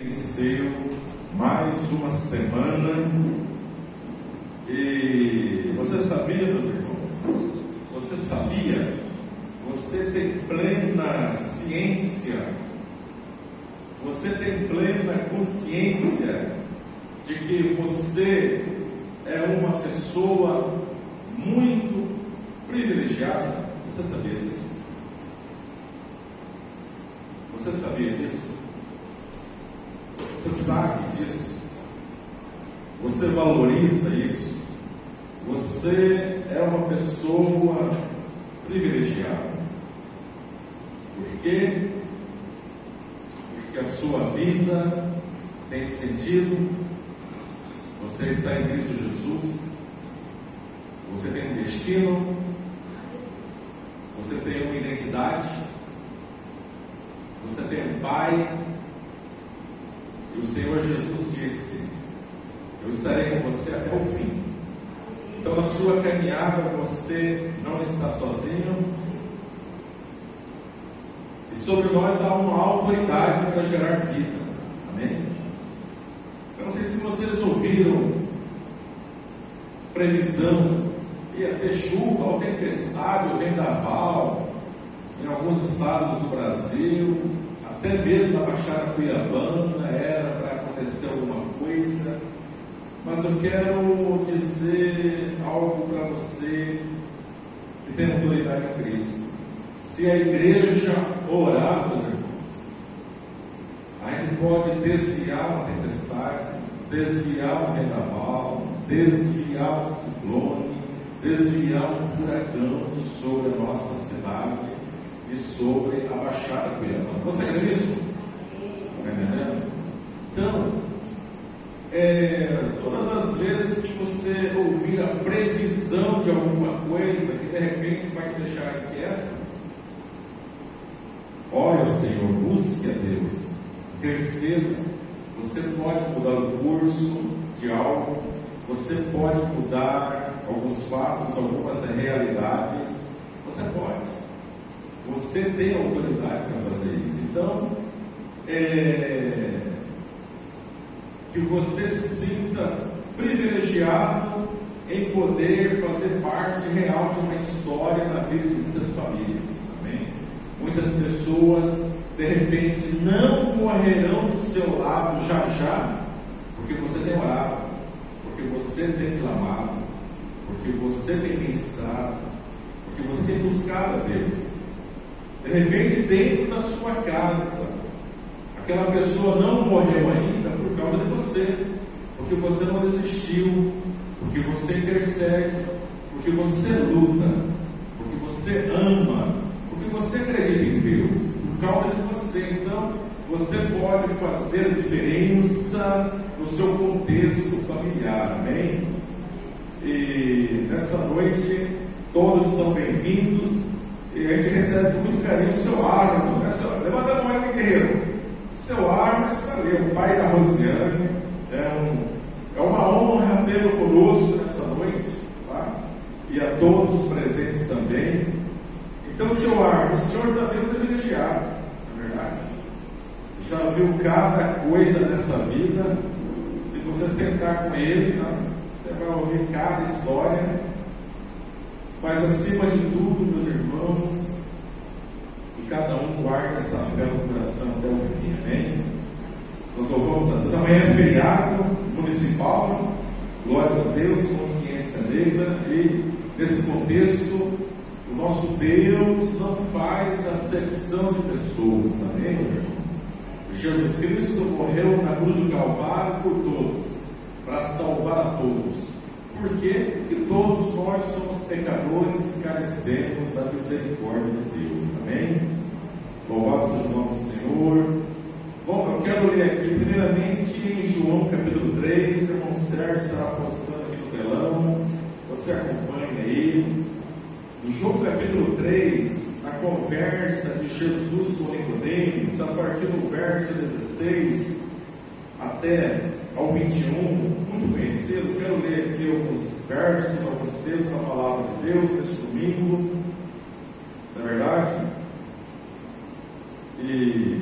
inicio mais uma semana. E você sabia, meus irmãos? Você sabia? Você tem plena ciência, você tem plena consciência de que você é uma pessoa muito privilegiada? Você sabia disso? Você sabia disso? Você sabe disso? Você valoriza isso? Você é uma pessoa privilegiada. Por quê? Porque a sua vida tem sentido. Você está em Cristo Jesus. Você tem um destino. Você tem uma identidade. Você tem um Pai. E o Senhor Jesus disse: eu estarei com você até o fim. Então, na sua caminhada, você não está sozinho. E sobre nós há uma autoridade para gerar vida. Amém? Eu não sei se vocês ouviram previsão. Ia ter chuva, ou tempestade, ou vendaval em alguns estados do Brasil. Até mesmo na Baixada Cuiabana era para acontecer alguma coisa. Mas eu quero dizer algo para você que tem autoridade em Cristo. Se a igreja orar, meus irmãos, a gente pode desviar uma tempestade, desviar um vendaval, desviar um ciclone, desviar um furacão de sobre a nossa cidade, de sobre a Baixada Cuiabana. Você crê nisso? Está entendendo? Então, todas as vezes que você ouvir a previsão de alguma coisa que de repente vai te deixar inquieto, ore ao Senhor, busque a Deus, interceda. Você pode mudar o curso de algo, você pode mudar alguns fatos, algumas realidades, você pode. Você tem autoridade para fazer isso. Então, que você se sinta privilegiado em poder fazer parte real de uma história na vida de muitas famílias. Amém? Muitas pessoas de repente não morrerão do seu lado já, porque você tem orado, porque você tem clamado, porque você tem pensado, porque você tem buscado a Deus. De repente, dentro da sua casa, aquela pessoa não morreu ainda por causa de você, porque você não desistiu, porque você intercede, porque você luta, porque você ama, porque você acredita em Deus, por causa de você. Então, você pode fazer a diferença no seu contexto familiar. Amém? E nessa noite, todos são bem-vindos. E a gente recebe com muito carinho o seu Arno. Levanta a mão aí, guerreiro. Seu Arno está ali, o pai da Rosiane. É uma honra tê-lo conosco nessa noite, tá? E a todos os presentes também. Então, seu Arno, o senhor também é um privilegiado, não é verdade? Já viu cada coisa nessa vida. Se você sentar com ele, você vai ouvir cada história. Mas acima de tudo, meus irmãos, que cada um guarde essa fé no coração até o fim. Amém? Nós louvamos a Deus. Amanhã é feriado municipal, glórias a Deus, consciência negra. E nesse contexto, o nosso Deus não faz acepção de pessoas. Amém, meus irmãos? Jesus Cristo morreu na cruz do Calvário por todos, para salvar a todos. Por quê? Porque todos nós somos pecadores e carecemos da misericórdia de Deus. Amém? Louvado seja o nome do Senhor. Bom, eu quero ler aqui primeiramente em João capítulo 3. O irmão Sérgio estará postando aqui no telão. Você acompanha aí. Em João capítulo 3, na conversa de Jesus com Nicodemos, a partir do verso 16 até ao 21, muito conhecido. Quero ler aqui alguns versos, alguns textos da palavra de Deus neste domingo, na verdade. E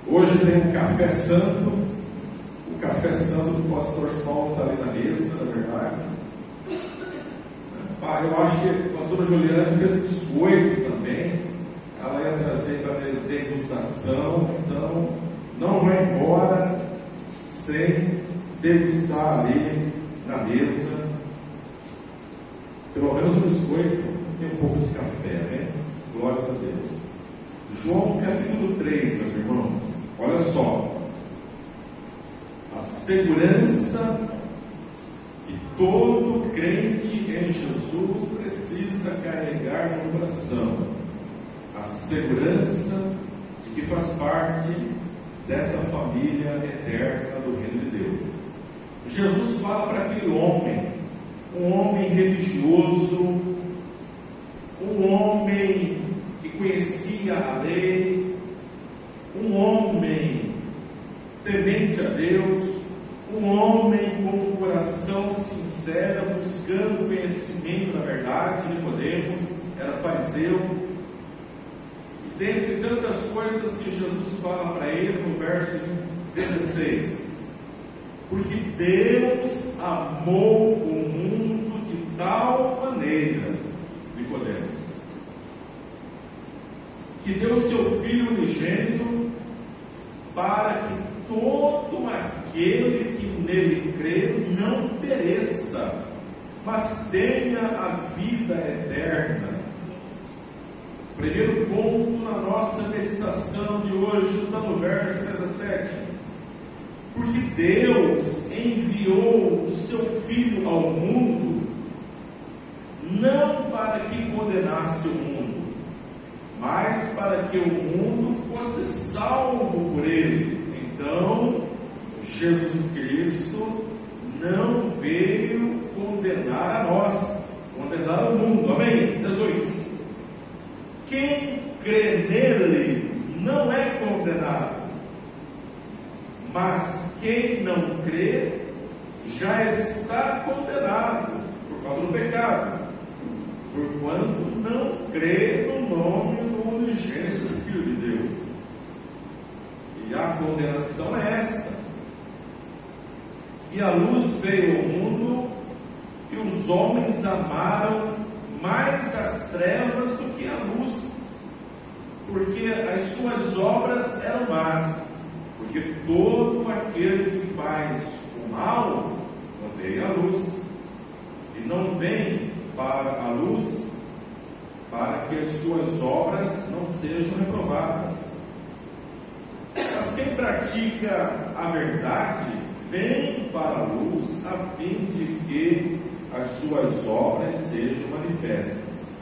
hoje Hoje tem um café santo. O café santo do pastor Saulo está ali na mesa, na verdade. Eu acho que a pastora Juliana fez biscoito também. Ela ia trazer para a degustação. Então, não vai embora sem degustar ali na mesa. Pelo menos um biscoito e um pouco de café, né? Glórias a Deus. João capítulo 3, meus irmãos. Olha só. A segurança que todo crente em Jesus precisa carregar no coração. A segurança de que faz parte dessa família eterna do reino de Deus. Jesus fala para aquele homem, um homem religioso, um homem que conhecia a lei, um homem temente a Deus, um homem com um coração sincero, buscando conhecimento da verdade. Nicodemos era fariseu, e dentre tantas coisas que Jesus fala para ele no verso 16: porque Deus amou o mundo de tal maneira, Nicodemos, que deu seu Filho unigênito, para que todo aquele que nele crê não pereça, mas tenha a vida eterna. Primeiro ponto na nossa meditação de hoje está no verso 17. Porque Deus enviou o seu Filho ao mundo, não para que condenasse o mundo, mas para que o mundo fosse salvo por ele. Então, Jesus Cristo não veio condenar a nós, condenar o mundo. Amém? 18. Quem crê nele não é condenado, mas quem não crê já está condenado por causa do pecado, porquanto não crê no nome do unigênito Filho de Deus. E a condenação é esta: que a luz veio ao mundo e os homens amaram mais as trevas do que a luz, porque as suas obras eram más. Porque todo aquele que faz o mal odeia a luz e não vem para a luz, para que as suas obras não sejam reprovadas. Mas quem pratica a verdade vem para a luz, a fim de que as suas obras sejam manifestas,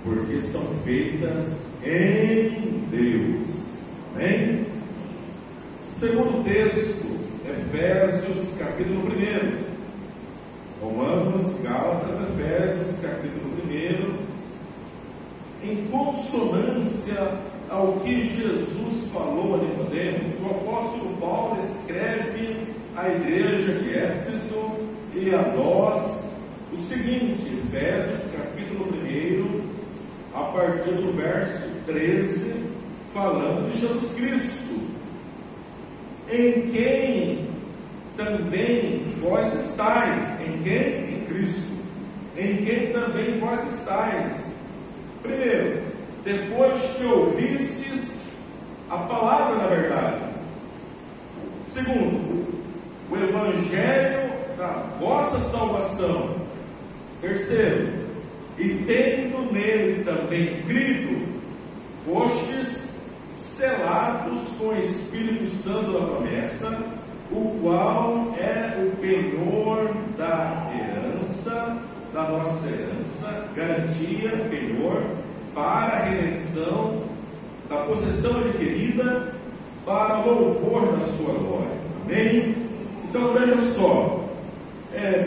porque são feitas em Deus. Amém? Segundo texto, Efésios capítulo 1. Romanos, Gálatas, Efésios capítulo 1. Em consonância ao que Jesus falou a Nicodemos, o apóstolo Paulo escreve à igreja de Éfeso e a nós o seguinte: Efésios capítulo 1, a partir do verso 13, falando de Jesus Cristo, em quem também vós estáis. Em quem? Em Cristo. Em quem também vós estáis. Primeiro, depois que ouvistes a palavra da verdade. Segundo, o evangelho da vossa salvação. Terceiro, e tendo nele também crido, fostes selados com o Espírito Santo da promessa, o qual é o penhor da herança, da nossa herança, garantia, penhor, para a redenção da possessão adquirida, para o louvor da sua glória. Amém? Então veja só,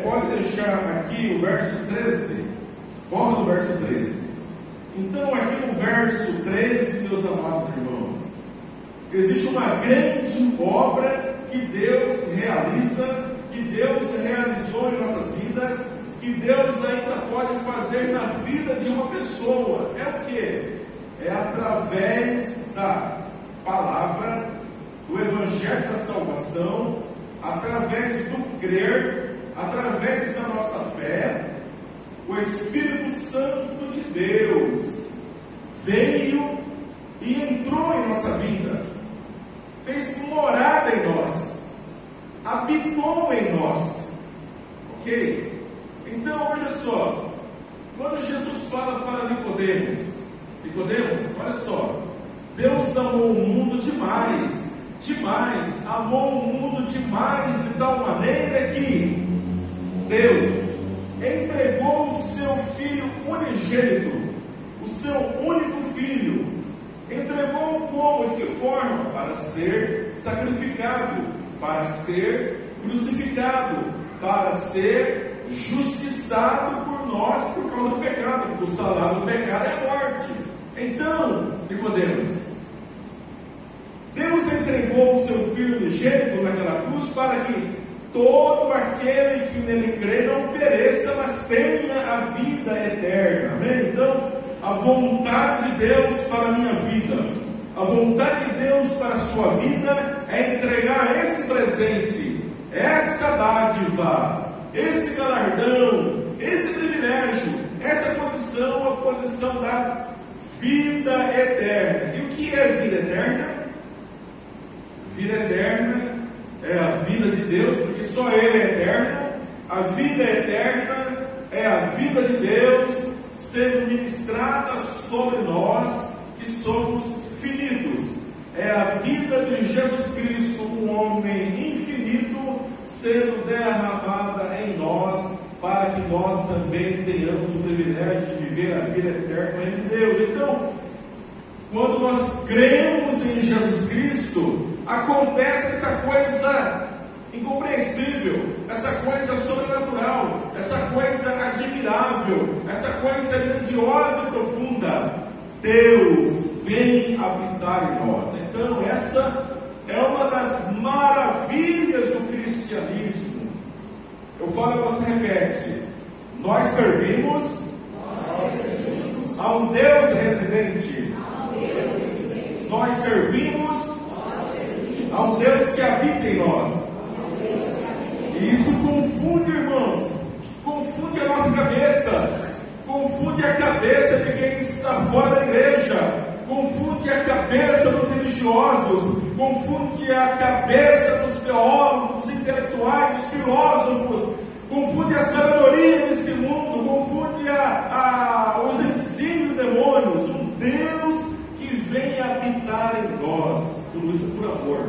pode deixar aqui o verso 13, volta no verso 13. Então aqui no verso 13, meus amados irmãos, existe uma grande obra que Deus realiza, que Deus realizou em nossas vidas, que Deus ainda pode fazer na vida de uma pessoa. É o que? É através da palavra do Evangelho da salvação, através do crer, através da nossa fé, o Espírito Santo de Deus veio e entrou em nossa vida, fez morada em nós, habitou em nós, ok? Então, veja só, quando Jesus fala para Nicodemos, olha só, Deus amou o mundo demais, amou o mundo demais, de tal maneira que entregou o seu Filho unigênito, o seu único Filho, entregou como? De que forma? Para ser sacrificado, para ser crucificado, para ser justiçado por nós por causa do pecado, porque o salário do pecado é a morte. Então, Nicodemos, Deus entregou o seu Filho unigênito naquela cruz para que todo aquele que nele crê não pereça, mas tenha a vida eterna. Amém? Então, a vontade de Deus para a minha vida, a vontade de Deus para a sua vida é entregar esse presente, essa dádiva, esse galardão, esse privilégio, essa posição, a posição da vida eterna. E o que é vida eterna? Vida eterna é a vida de Deus, porque só Ele é eterno. A vida eterna é a vida de Deus sendo ministrada sobre nós, que somos finitos. É a vida de Jesus Cristo, um homem infinito, sendo derramada em nós, para que nós também tenhamos o privilégio de viver a vida eterna em Deus. Então, quando nós cremos em Jesus Cristo, acontece essa coisa incompreensível, essa coisa sobrenatural, essa coisa admirável, essa coisa grandiosa e profunda. Deus vem habitar em nós. Então, essa é uma das maravilhas do cristianismo. Eu falo e você repete: nós servimos a um Deus residente. Nós servimos a um Deus que habita em nós. E isso confunde, irmãos, confunde a nossa cabeça, confunde a cabeça de quem está fora da igreja, confunde a cabeça dos religiosos, confunde a cabeça dos teólogos, dos intelectuais, dos filósofos, confunde a sabedoria desse mundo, confunde os ensinos demônios. Um Deus que vem habitar em nós. Tudo isso é por amor.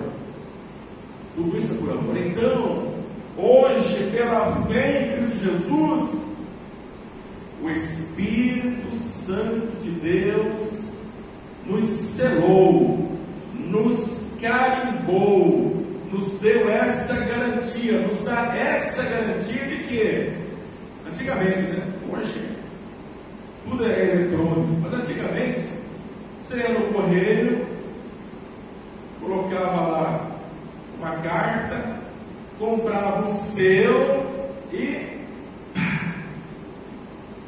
Tudo isso é por amor. Então, hoje, pela fé em Cristo Jesus, o Espírito Santo de Deus nos selou, nos carimbou, nos deu essa garantia, nos dá essa garantia de que, antigamente, né? Hoje, tudo é eletrônico, mas antigamente, você ia no correio, colocava lá uma carta, comprava um selo e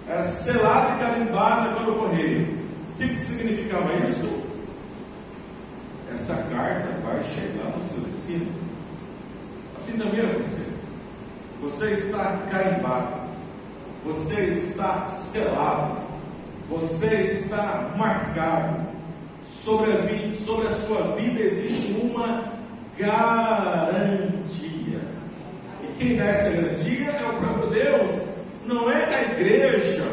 era selada e carimbada pelo correio. O que significava isso? Essa carta vai chegar no seu destino. Assim também é você. Você está carimbado, você está selado, você está marcado. Sobre a sua vida existe uma garantia. E quem dá essa garantia é o próprio Deus. Não é a igreja.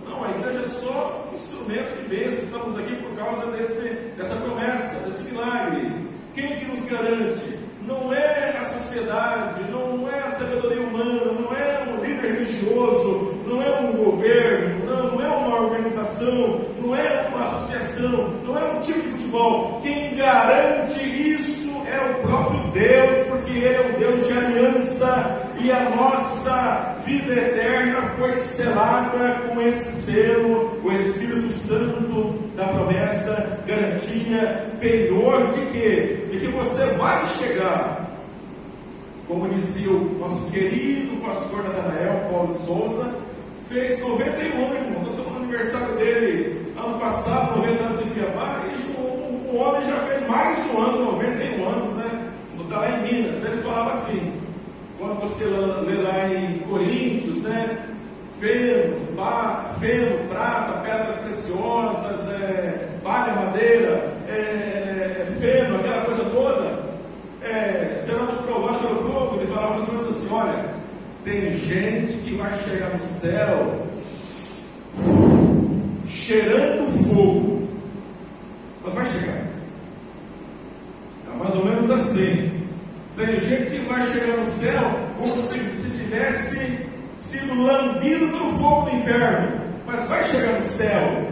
Não, a igreja é só um instrumento de bênção. Estamos aqui por causa dessa promessa, desse milagre. Quem que nos garante? Não é a sociedade, não é a sabedoria humana, não é um líder religioso, não é um governo, não é uma organização, não é uma associação, não é um time de futebol. Quem garante isso é o próprio Deus, porque Ele é um Deus de aliança, e a nossa vida eterna foi selada com esse selo, o Espírito Santo da promessa, garantia, penhor de quê? De que você vai chegar. Como dizia o nosso querido pastor Natanael Paulo de Souza, fez 91, irmão. Nós estamos no aniversário dele ano passado, 90 anos em Cuiabá, e o homem já fez mais um ano, 91 anos, né? está lá em Minas. Ele falava assim, quando você lê lá em Coríntios, né? Feno, prata, pedras preciosas, palha, madeira, feno, aquela coisa toda, seremos provados pelo fogo. Ele falava mais ou menos assim: olha, tem gente que vai chegar no céu cheirando fogo, mas vai chegar. É mais ou menos assim. Tem gente que vai chegar no céu como se tivesse sido lambido pelo fogo do inferno, mas vai chegar no céu.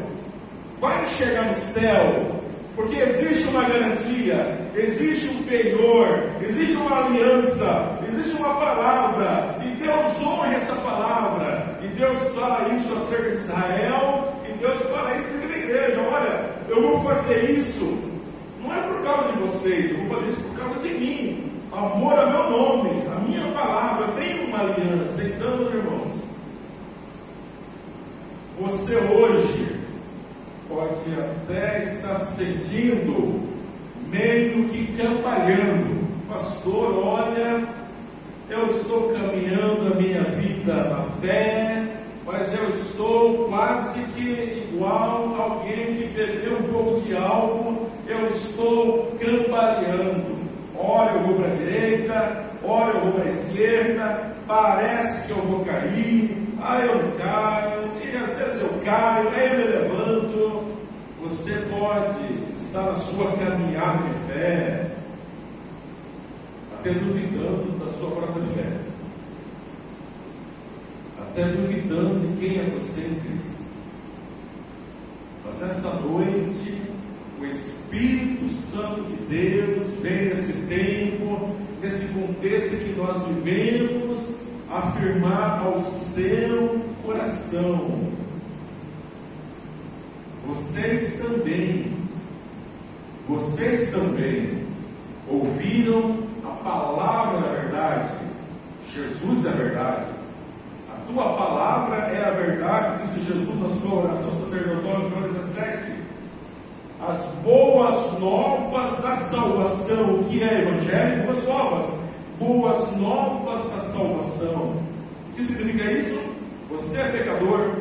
Vai chegar no céu, porque existe uma garantia, existe um penhor, existe uma aliança, existe uma palavra, e Deus honra essa palavra, e Deus fala isso acerca de Israel, e Deus fala isso acerca da igreja. Olha, eu vou fazer isso, não é por causa de vocês, eu vou fazer isso por causa de mim. Amor ao meu nome, a minha palavra, eu tenho uma aliança. Então, meus irmãos, você hoje pode até estar se sentindo meio que cambalhando. Pastor, olha, eu estou caminhando a minha vida na fé, mas eu estou quase que igual alguém que bebeu um pouco de álcool, eu estou cambaleando. Ora eu vou para a direita, ora eu vou para a esquerda, parece que eu vou cair, aí eu não caio, e às vezes eu caio, aí eu me levanto. Você pode estar na sua caminhada de fé, até duvidando da sua própria fé, até duvidando de quem é você em Cristo. Mas essa noite, o Espírito Santo de Deus vem nesse tempo, nesse contexto que nós vivemos, afirmar ao seu coração: vocês também ouviram a palavra da verdade. Jesus é a verdade. A tua palavra é a verdade, disse Jesus na sua oração sacerdotal em João 17. As boas novas da salvação. O que é evangelho? Boas novas. Boas novas da salvação. O que significa isso? Você é pecador,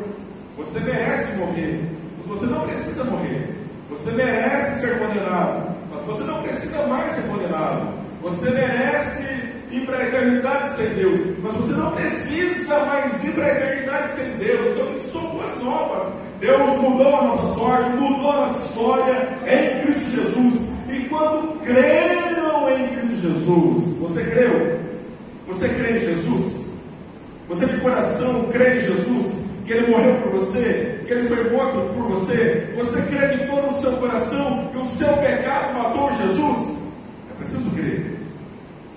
você merece morrer, mas você não precisa morrer. Você merece ser condenado, mas você não precisa mais ser condenado. Você merece ir para a eternidade sem Deus, mas você não precisa mais ir para a eternidade sem Deus. Então isso são boas novas. Deus mudou a nossa sorte, mudou a nossa história em Cristo Jesus. E quando creram em Cristo Jesus, você creu? Você crê em Jesus? Você de coração crê em Jesus? Que Ele morreu por você? Que Ele foi morto por você? Você acreditou no seu coração que o seu pecado matou Jesus? É preciso crer,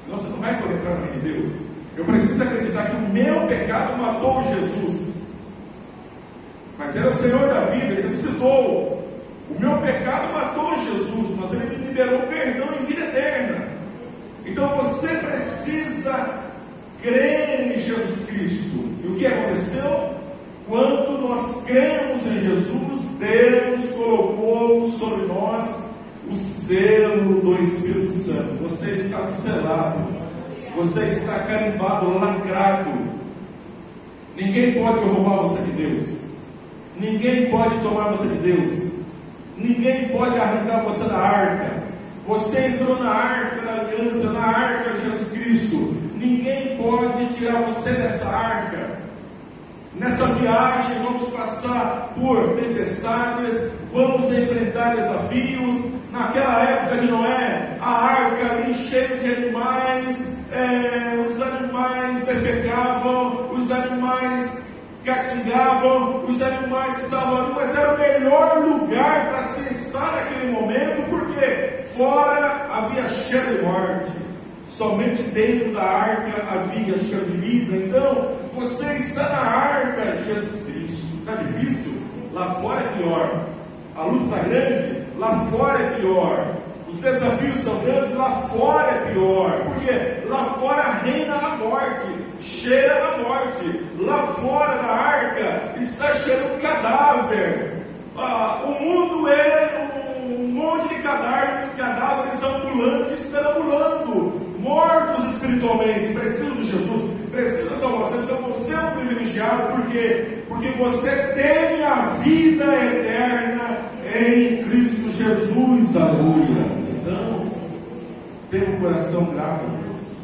senão você não vai poder entrar no reino de Deus. Eu preciso acreditar que o meu pecado matou Jesus, mas era o Senhor da vida, Ele ressuscitou. O meu pecado matou Jesus, mas Ele me liberou perdão e vida eterna. Então você precisa crer em Jesus Cristo. E o que aconteceu? Quando nós cremos em Jesus, Deus colocou sobre nós o selo do Espírito Santo. Você está selado, você está carimbado, lacrado. Ninguém pode roubar você de Deus, ninguém pode tomar você de Deus, ninguém pode arrancar você da arca. Você entrou na arca da aliança, na arca de Jesus Cristo. Ninguém pode tirar você dessa arca. Nessa viagem vamos passar por tempestades, vamos enfrentar desafios. Naquela época de Noé, a arca ali cheia de animais, os animais defecavam, os animais catingavam, os animais estavam ali, mas era o melhor lugar para se estar naquele momento, porque fora havia cheiro de morte, somente dentro da arca havia cheiro de vida. Então você está na arca de Jesus Cristo. Está difícil? Lá fora é pior. A luta está grande? Lá fora é pior. Os desafios são grandes? Lá fora é pior. Porque lá fora reina a morte, cheira a morte. Lá fora da arca está cheirando cadáver. O mundo é um monte de cadáveres ambulantes perambulando. espiritualmente, precisam de Jesus, precisam da salvação. Então você é um privilegiado, por quê? Porque você tem a vida eterna em Cristo Jesus, aleluia. Então, tenha um coração grato a Deus.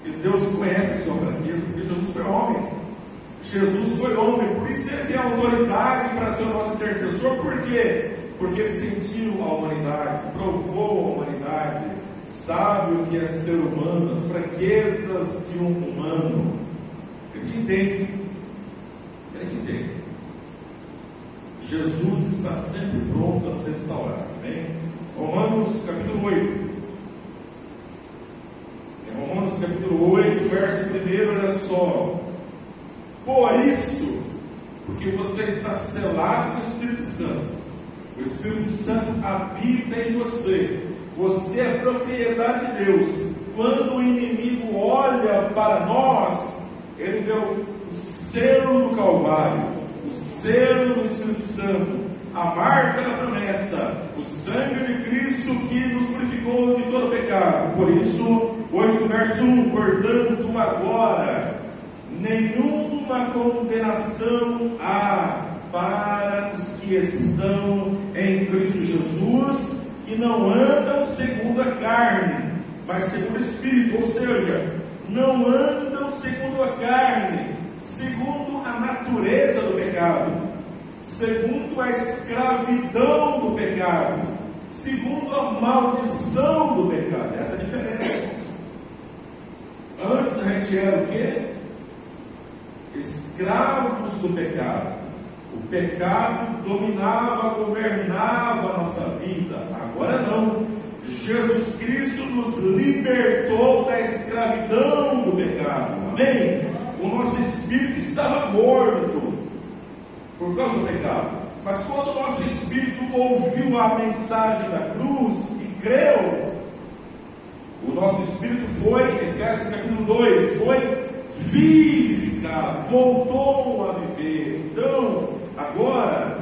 E Deus conhece a sua fraqueza, porque Jesus foi homem. Jesus foi homem, por isso ele tem autoridade para ser o nosso intercessor. Por quê? Porque ele sentiu a humanidade, provou a humanidade, sabe o que é ser humano, as fraquezas de um humano. Ele te entende. Ele te entende. Jesus está sempre pronto a nos restaurar. Amém? Romanos capítulo 8. Em Romanos capítulo 8, verso 1, olha só. Por isso, porque você está selado com o Espírito Santo, o Espírito Santo habita em você, você é propriedade de Deus. Quando o inimigo olha para nós, ele vê o selo do Calvário, o selo do Espírito Santo, a marca da promessa, o sangue de Cristo que nos purificou de todo pecado. Por isso, 8 verso 1, portanto agora nenhuma condenação há para os que estão em Cristo Jesus, que não andam segundo a carne, mas segundo o Espírito. Ou seja, não andam segundo a carne, segundo a natureza do pecado, segundo a escravidão do pecado, segundo a maldição do pecado. Essa é a diferença, irmãos. Antes a gente era o quê? Escravos do pecado. O pecado dominava, governava a nossa vida. Agora não. Jesus Cristo nos libertou da escravidão do pecado. Amém? O nosso espírito estava morto por causa do pecado. Mas quando o nosso espírito ouviu a mensagem da cruz e creu, o nosso espírito foi, Efésios capítulo 2, foi vivificado, voltou a viver. Então, agora,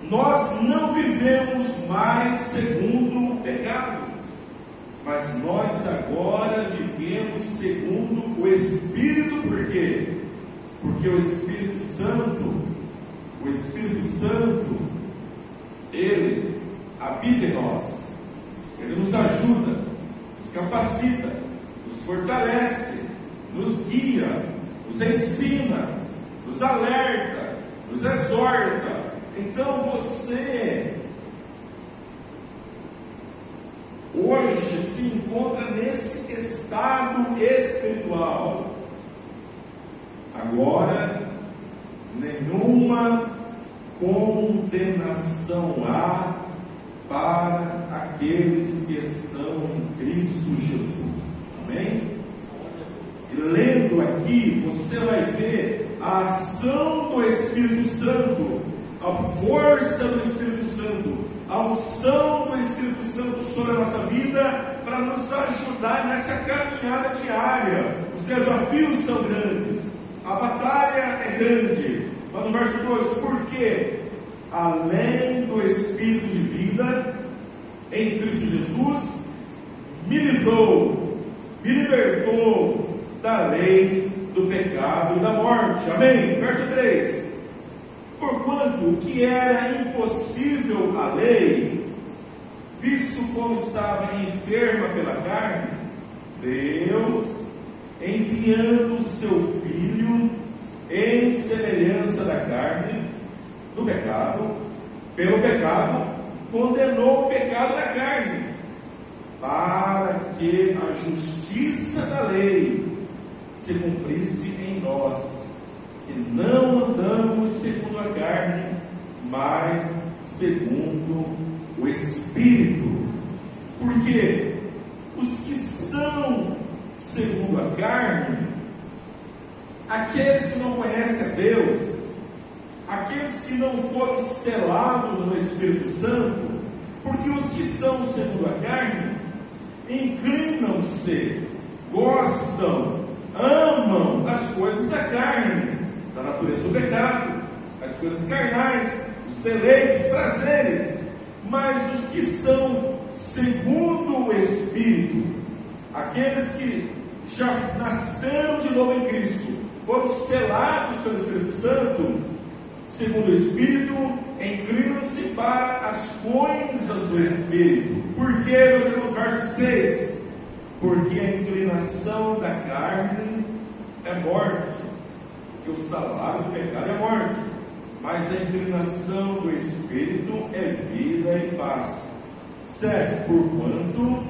nós não vivemos mais segundo o pecado, mas nós agora vivemos segundo o Espírito. Por quê? Porque o Espírito Santo, ele habita em nós, ele nos ajuda, nos capacita, nos fortalece, nos guia, nos ensina, nos alerta, nos exorta. Então você hoje se encontra nesse estado espiritual. Agora, nenhuma condenação há para aqueles que estão em Cristo Jesus. Amém? E lendo aqui, você vai ver a ação do Espírito Santo, a força do Espírito Santo, a unção do Espírito Santo sobre a nossa vida, para nos ajudar nessa caminhada diária. Os desafios são grandes, a batalha é grande. Mas no verso 2, porque além do Espírito de vida em Cristo Jesus, me livrou, me libertou da lei do pecado e da morte. Amém? Verso 3, porquanto o que era impossível à lei, visto como estava enferma pela carne, Deus, enviando o seu Filho em semelhança da carne, do pecado, pelo pecado, condenou o pecado da carne, para que a justiça da lei se cumprisse em nós, que não andamos segundo a carne, mas segundo o Espírito. Porque os que são segundo a carne, aqueles que não conhecem a Deus, aqueles que não foram selados no Espírito Santo, porque os que são segundo a carne inclinam-se, gostam, amam as coisas da carne, da natureza do pecado, as coisas carnais, os deleites, os prazeres. Mas os que são segundo o Espírito, aqueles que já nasceram de novo em Cristo, foram selados pelo Espírito Santo, segundo o Espírito, inclinam-se para as coisas do Espírito. Por que, meus irmãos? Verso 6: porque a inclinação da carne é morte, porque o salário do pecado é morte, mas a inclinação do Espírito é vida e paz. 7. Porquanto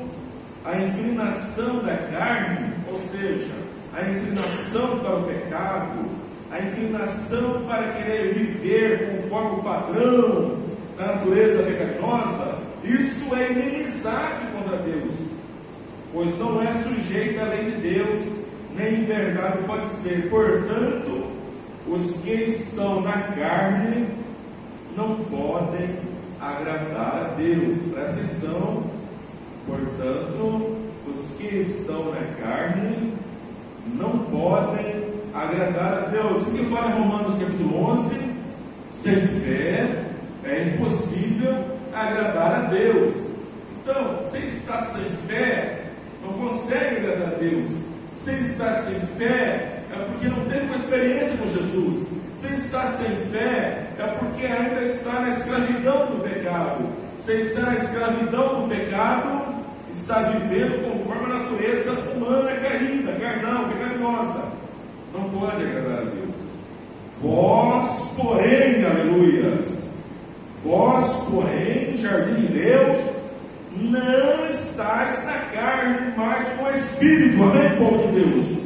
a inclinação da carne, ou seja, a inclinação para o pecado, a inclinação para querer viver conforme o padrão da natureza pecaminosa, isso é inimizade contra Deus, pois não é sujeita à lei de Deus, nem em verdade pode ser. Portanto, os que estão na carne não podem agradar a Deus. Presta atenção. Portanto, os que estão na carne não podem agradar a Deus. O que fala em Romanos capítulo 11? Sem fé é impossível agradar a Deus. Então, se está sem fé, não consegue agradar a Deus. Se está sem fé, é porque não teve uma experiência com Jesus. Se está sem fé, é porque ainda está na escravidão do pecado. Se está na escravidão do pecado, está vivendo conforme a natureza humana caída, carnal, pecaminosa. Não pode agradar a Deus. Vós, porém, aleluias, vós, porém, jardim de Deus, não estáis na carne, mas com o Espírito. Amém, povo de Deus?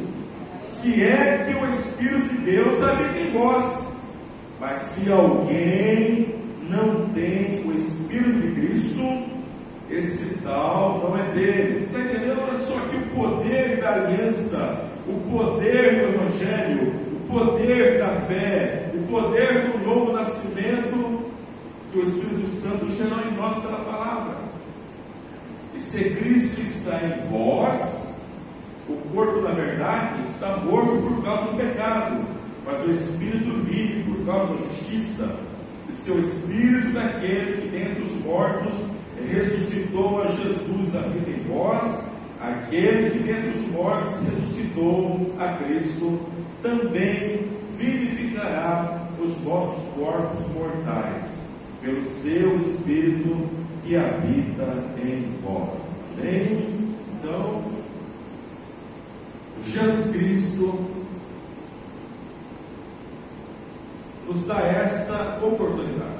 Se é que o Espírito de Deus habita em vós. Mas se alguém não tem o Espírito de Cristo, esse tal não é dele. Está entendendo? Olha só aqui o poder da aliança, o poder do Evangelho, o poder da fé, o poder do novo nascimento que o Espírito Santo gerou em nós pela palavra. E se Cristo está em vós, o corpo, na verdade, está morto por causa do pecado, mas o Espírito vive por causa da justiça. E seu Espírito daquele que dentre os mortos ressuscitou a Jesus habita em vós, aquele que dentre os mortos ressuscitou a Cristo, também vivificará os vossos corpos mortais, pelo seu Espírito que habita em vós. Amém? Então, Jesus Cristo nos dá essa oportunidade.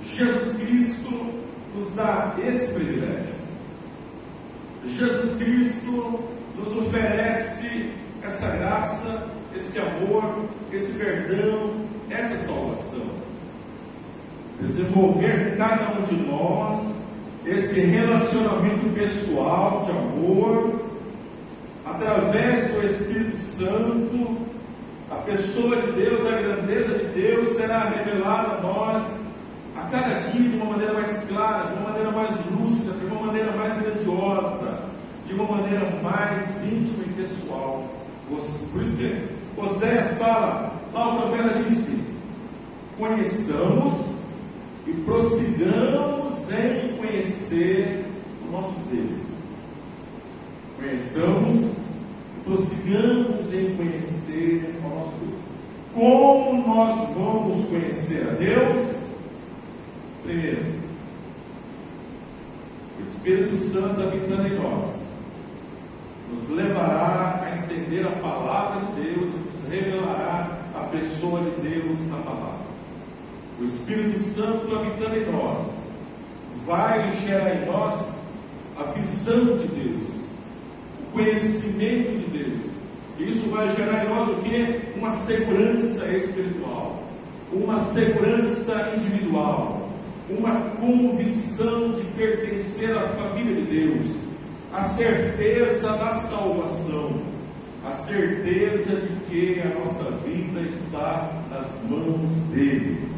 Jesus Cristo nos dá esse privilégio. Jesus Cristo nos oferece essa graça, esse amor, esse perdão, essa salvação. Desenvolver cada um de nós esse relacionamento pessoal de amor, através do Espírito Santo. A pessoa de Deus, a grandeza de Deus será revelada a nós a cada dia de uma maneira mais clara, de uma maneira mais lúcida, de uma maneira mais grandiosa, de uma maneira mais íntima e pessoal. Por isso que Oséias fala, lá o profeta disse: conheçamos e prossigamos em conhecer o nosso Deus. Conheçamos e prossigamos em conhecer o nosso Deus. Como nós vamos conhecer a Deus? Primeiro, o Espírito Santo habitando em nós nos levará a entender a palavra de Deus e nos revelará a pessoa de Deus na palavra. O Espírito Santo habitando em nós vai gerar em nós a visão de Deus, o conhecimento de Deus. Isso vai gerar em nós o que? Uma segurança espiritual, uma segurança individual, uma convicção de pertencer à família de Deus, a certeza da salvação, a certeza de que a nossa vida está nas mãos dele,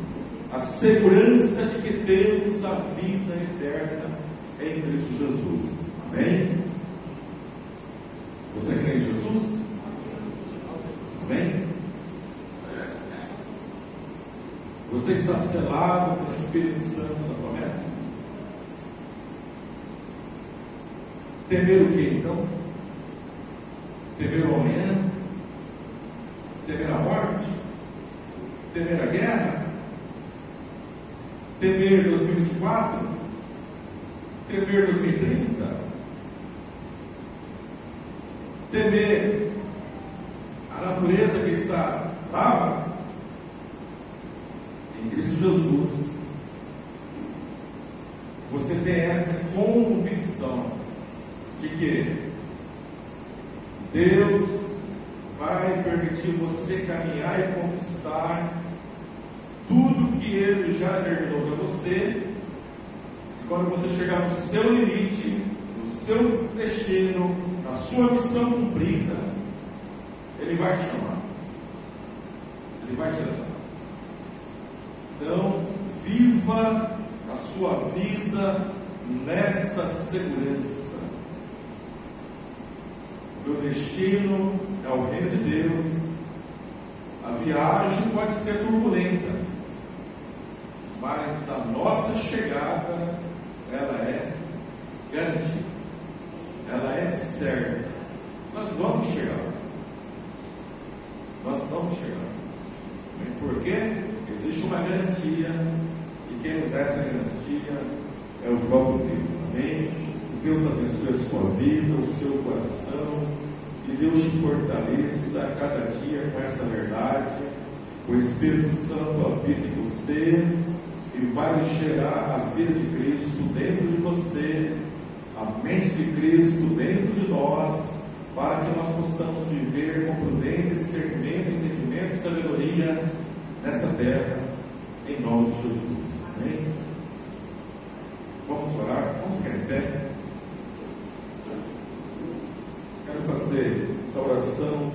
a segurança de que temos a vida eterna em Cristo Jesus. Amém? Você crê em Jesus? Amém? Você está selado pelo Espírito Santo da promessa? Temer o que então? Temer o amanhã? Temer a morte? Temer a guerra? Temer 2024? Temer 2030? Temer a natureza que está brava? Em Cristo Jesus, você tem essa convicção de que Deus vai permitir você caminhar e conquistar tudo que Ele já determinou para você, e quando você chegar no seu limite, no seu destino, na sua missão cumprida, Ele vai te chamar, Ele vai te levar. Então, viva a sua vida nessa segurança. Meu destino é o reino de Deus. A viagem pode ser turbulenta, mas a nossa chegada, ela é garantida, ela é certa. Nós vamos chegar lá. Nós vamos chegar lá. Por quê? Existe uma garantia, e quem nos dá essa garantia é o próprio Deus. Amém? Deus abençoe a sua vida, o seu coração, e Deus te fortaleça a cada dia com essa verdade. O Espírito Santo habita em você e vai gerar a vida de Cristo dentro de você, a mente de Cristo dentro de nós, para que nós possamos viver com prudência, discernimento, entendimento e sabedoria nessa terra, em nome de Jesus. Amém? Vamos orar, vamos ficar em pé. Quero fazer essa oração